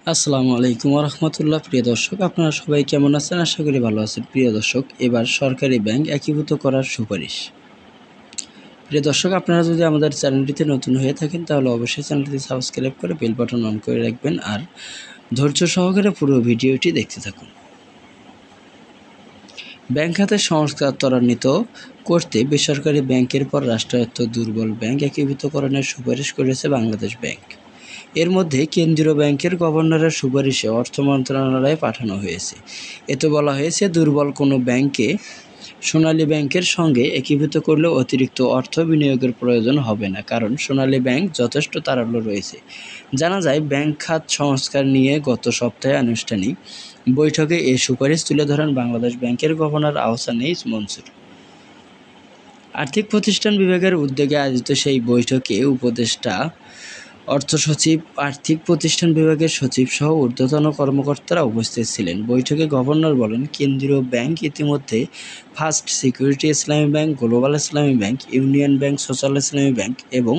আসসালামু আলাইকুম ওয়া রাহমাতুল্লাহ। প্রিয় দর্শক, আপনারা সবাই কেমন আছেন? আশা করি ভালো আছেন। প্রিয় দর্শক, এবার সরকারি ব্যাংক একীভূত করার সুপারিশ। প্রিয় দর্শক, আপনারা যদি আমাদের চ্যানেলটিতে নতুন হয়ে থাকেন তাহলে অবশ্যই চ্যানেলটি সাবস্ক্রাইব করে বেল বাটন অন করে রাখবেন আর ধৈর্য সহকারে পুরো ভিডিওটি দেখতে থাকুন। ব্যাংক খাতের সংস্কার ত্বরান্বিত করতে বেসরকারি ব্যাংকের পর রাষ্ট্রায়ত্ত দুর্বল ব্যাংক একীভূতকরণের সুপারিশ করেছে বাংলাদেশ ব্যাংক। এর মধ্যে কেন্দ্রীয় ব্যাংকের গভর্নরের সুপারিশে অর্থ মন্ত্রণালয়ে পাঠানো হয়েছে। এতে বলা হয়েছে, দুর্বল কোনো ব্যাংককে সোনালী ব্যাংকের সঙ্গে একীভূত করলে অতিরিক্ত অর্থ বিনিয়োগের প্রয়োজন হবে না, কারণ সোনালী ব্যাংক যথেষ্ট তারল্য রয়েছে। জানা যায়, ব্যাংক খাত সংস্কার নিয়ে গত সপ্তাহে আনুষ্ঠানিক বৈঠকে এ সুপারিশ তুলে ধরেন বাংলাদেশ ব্যাংকের গভর্নর আহসান এইচ মনসুর। আর্থিক প্রতিষ্ঠান বিভাগের উদ্যোগে আয়োজিত সেই বৈঠকে উপদেষ্টা, অর্থ সচিব, আর্থিক প্রতিষ্ঠান বিভাগের সচিব সহ ঊর্ধ্বতন কর্মকর্তারা উপস্থিত ছিলেন। বৈঠকে গভর্নর বলেন, কেন্দ্রীয় ব্যাংক ইতিমধ্যে ফার্স্ট সিকিউরিটি ইসলামী ব্যাংক, গ্লোবাল ইসলামী ব্যাংক, ইউনিয়ন ব্যাংক, সোশ্যাল ইসলামী ব্যাংক এবং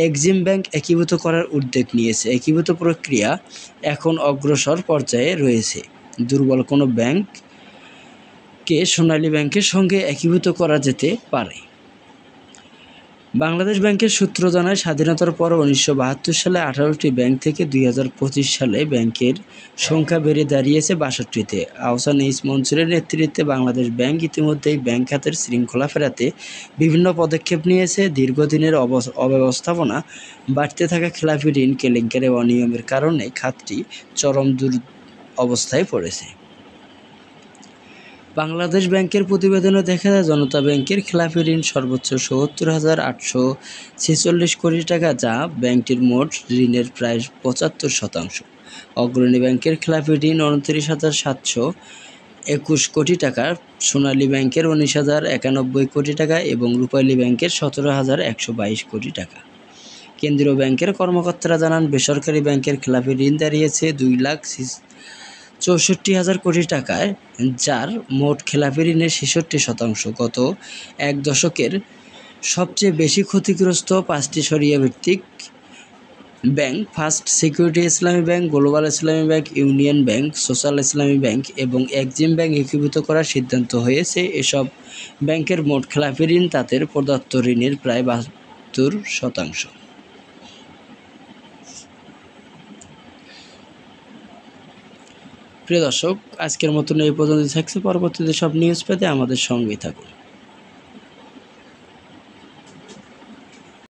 এক্সিম ব্যাংক একীভূত করার উদ্যোগ নিয়েছে। একীভূত প্রক্রিয়া এখন অগ্রসর পর্যায়ে রয়েছে। দুর্বল কোনো ব্যাংককে সোনালী ব্যাংকের সঙ্গে একীভূত করা যেতে পারে। বাংলাদেশ ব্যাংকের সূত্র জানায়, স্বাধীনতার পর 1972 সালে 18টি ব্যাংক থেকে 2025 সালে ব্যাংকের সংখ্যা বেড়ে দাঁড়িয়েছে 62-তে। আহসান এইচ মনসুরের নেতৃত্বে বাংলাদেশ ব্যাংক ইতিমধ্যেই ব্যাংক খাতের শৃঙ্খলা ফেরাতে বিভিন্ন পদক্ষেপ নিয়েছে। দীর্ঘদিনের অব্যবস্থাপনা, বাড়তে থাকা খেলাপি ঋণ কেলেঙ্কারি, অনিয়মের কারণে খাতটি চরম অবস্থায় পড়েছে। বাংলাদেশ ব্যাংকের প্রতিবেদনে দেখা যায়, জনতা ব্যাংকের খেলাপি ঋণ সর্বোচ্চ ৭৭,৮৪৬ কোটি টাকা, যা ব্যাংকটির মোট ঋণের প্রায় ৭৫%। অগ্রণী ব্যাংকের খেলাপি ঋণ ২৯,৭২১ কোটি টাকা, সোনালী ব্যাংকের ১৯,০৯১ কোটি টাকা এবং রূপালী ব্যাংকের ১৭,১২২ কোটি টাকা। কেন্দ্রীয় ব্যাংকের কর্মকর্তারা জানান, বেসরকারি ব্যাংকের খেলাপি ঋণ দাঁড়িয়েছে ২,৬৪,০০০ কোটি টাকায়, যার মোট খেলাপি ঋণের ৬৬%। গত এক দশকের সবচেয়ে বেশি ক্ষতিগ্রস্ত 5টি শরিয়া ভিত্তিক ব্যাংক ফার্স্ট সিকিউরিটি ইসলামী ব্যাংক, গ্লোবাল ইসলামী ব্যাংক, ইউনিয়ন ব্যাংক, সোশ্যাল ইসলামী ব্যাংক এবং এক্সিম ব্যাংক একীভূত করার সিদ্ধান্ত হয়েছে। এসব ব্যাংকের মোট খেলাপি ঋণ তাদের প্রদত্ত ঋণের প্রায় ৭২%। প্রিয় দর্শক, আজকের মতন এই পর্যন্ত থাকছে। পরবর্তীতে সব নিউজ পেতে আমাদের সঙ্গেই থাকুন।